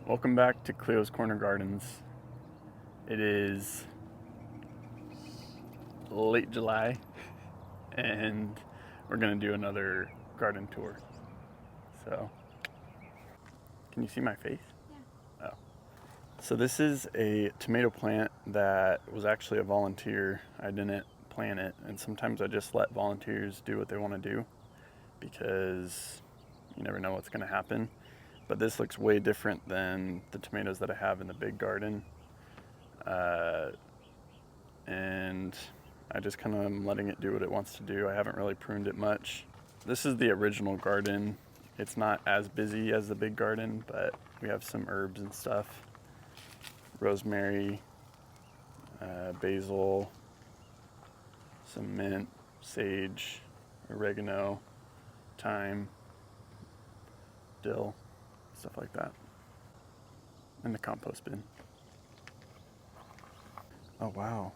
Welcome back to Cleo's Corner Gardens. It is late July and we're gonna do another garden tour. So, can you see my face? Yeah. Oh. So this is a tomato plant that was actually a volunteer. I didn't plant it, and sometimes I just let volunteers do what they want to do because you never know what's gonna happen. But this looks way different than the tomatoes that I have in the big garden. And I just kind of am letting it do what it wants to do. I haven't really pruned it much. This is the original garden. It's not as busy as the big garden, but we have some herbs and stuff. Rosemary, basil, some mint, sage, oregano, thyme, dill, stuff like that. And the compost bin. Oh wow,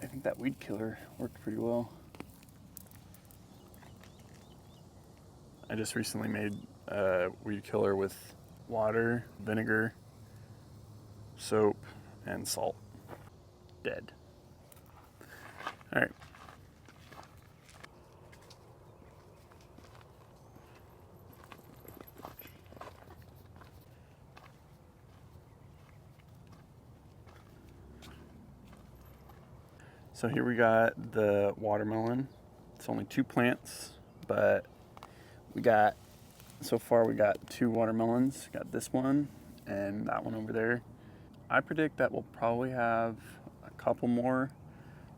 I think that weed killer worked pretty well. I just recently made a weed killer with water, vinegar, soap, and salt. Dead. All right. So here we got the watermelon. It's only 2 plants, but so far we got 2 watermelons. Got this one and that one over there. I predict that we'll probably have a couple more,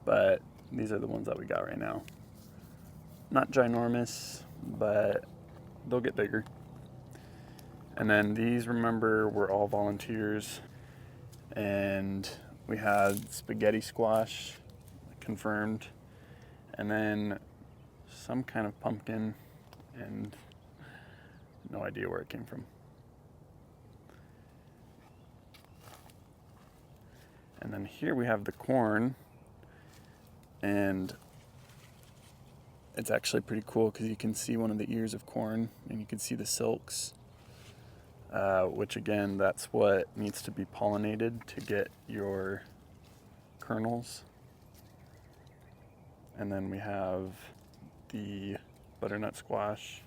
but these are the ones that we got right now. Not ginormous, but they'll get bigger. And then these, remember, were all volunteers. And we had spaghetti squash, confirmed, and then some kind of pumpkin, and no idea where it came from. And then here we have the corn, and it's actually pretty cool because you can see one of the ears of corn and you can see the silks, which again, that's what needs to be pollinated to get your kernels. And then we have the butternut squash,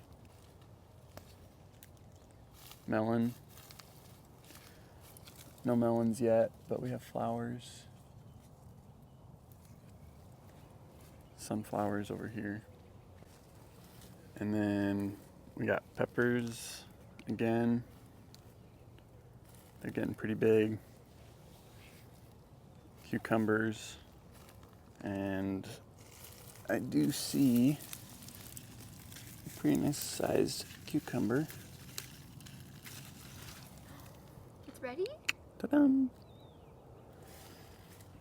melon. No melons yet, but we have flowers. Sunflowers over here. And then we got peppers again. They're getting pretty big. Cucumbers. And I do see a pretty nice sized cucumber. It's ready? Ta-da!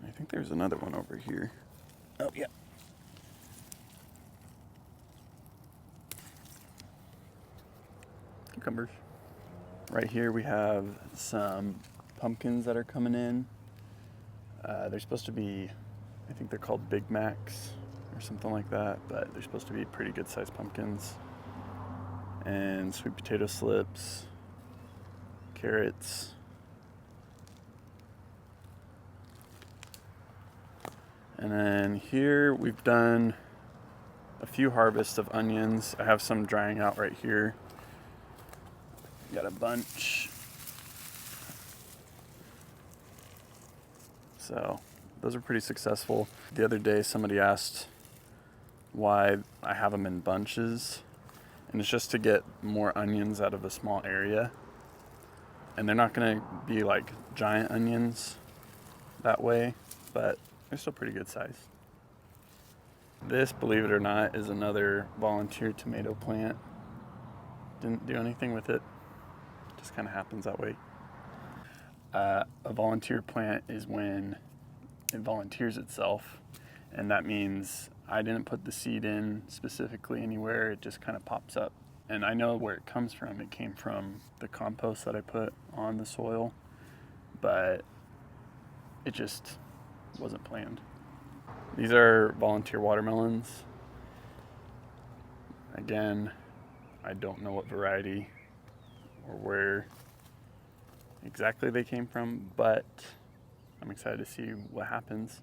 I think there's another one over here. Oh, yeah. Cucumbers. Right here we have some pumpkins that are coming in. They're supposed to be, I think they're called Big Macs or something like that, but they're supposed to be pretty good sized pumpkins. And sweet potato slips, carrots. And then here we've done a few harvests of onions. I have some drying out right here. Got a bunch. So those are pretty successful. The other day somebody asked why I have them in bunches, and it's just to get more onions out of a small area. And they're not gonna be like giant onions that way, but they're still pretty good size. This, believe it or not, is another volunteer tomato plant. Didn't do anything with it. Just kind of happens that way. A volunteer plant is when it volunteers itself, and that means I didn't put the seed in specifically anywhere. It just kind of pops up. And I know where it comes from. It came from the compost that I put on the soil, but it just wasn't planned. These are volunteer watermelons. Again, I don't know what variety or where exactly they came from, but I'm excited to see what happens.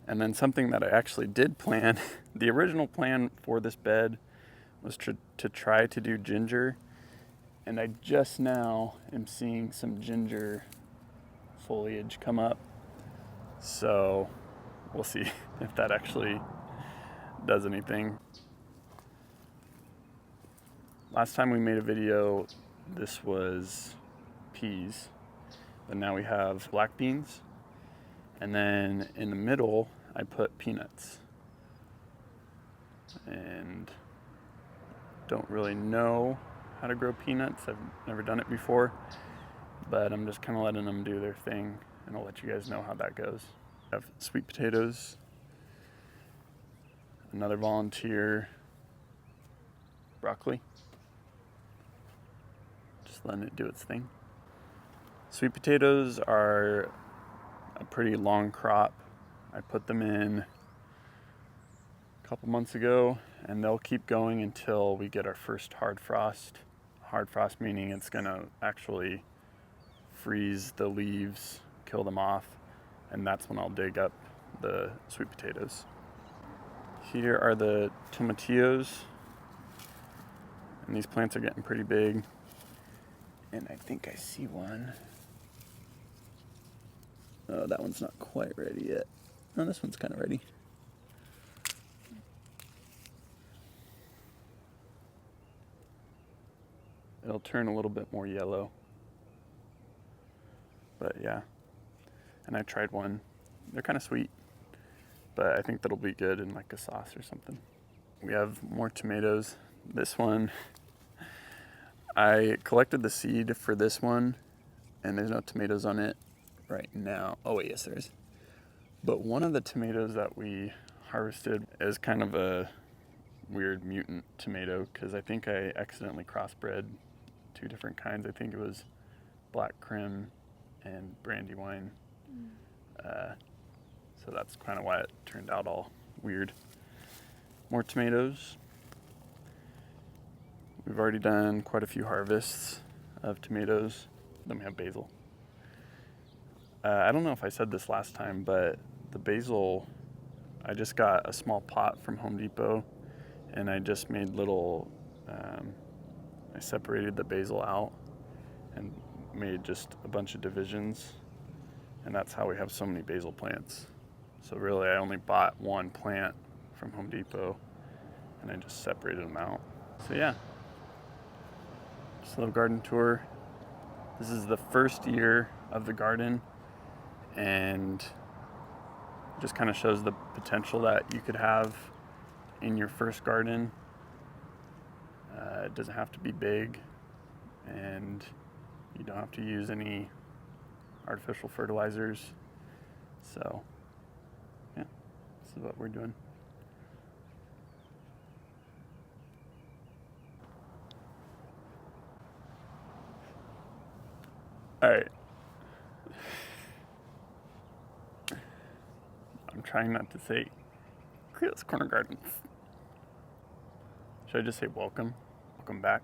And then something that I actually did plan, the original plan for this bed was to try to do ginger, and I just now am seeing some ginger foliage come up. So we'll see if that actually does anything. Last time we made a video, this was peas, but now we have black beans. And then in the middle, I put peanuts. And don't really know how to grow peanuts. I've never done it before, but I'm just kind of letting them do their thing, and I'll let you guys know how that goes. I have sweet potatoes, another volunteer, broccoli. Just letting it do its thing. Sweet potatoes are a pretty long crop. I put them in a couple months ago, and they'll keep going until we get our first hard frost. Hard frost meaning it's gonna actually freeze the leaves, kill them off, and that's when I'll dig up the sweet potatoes. Here are the tomatillos, and these plants are getting pretty big, and I think I see one. Oh, that one's not quite ready yet. No, this one's kind of ready. It'll turn a little bit more yellow. But yeah. And I tried one. They're kind of sweet, but I think that'll be good in like a sauce or something. We have more tomatoes. This one, I collected the seed for this one, and there's no tomatoes on it right now. Oh wait, yes there is. But one of the tomatoes that we harvested is kind of a weird mutant tomato, because I think I accidentally crossbred two different kinds. I think it was Black Krim and Brandywine. So that's kind of why it turned out all weird. More tomatoes. We've already done quite a few harvests of tomatoes. Then we have basil. I don't know if I said this last time, but the basil, I just got a small pot from Home Depot, and I just made little, I separated the basil out and made just a bunch of divisions, and that's how we have so many basil plants. So really I only bought one plant from Home Depot, and I just separated them out. So yeah, just a little garden tour. This is the first year of the garden, and just kind of shows the potential that you could have in your first garden. It doesn't have to be big, and you don't have to use any artificial fertilizers. So yeah, this is what we're doing. All right. I'm trying not to say Creeless Corner Gardens. Should I just say welcome? Welcome back?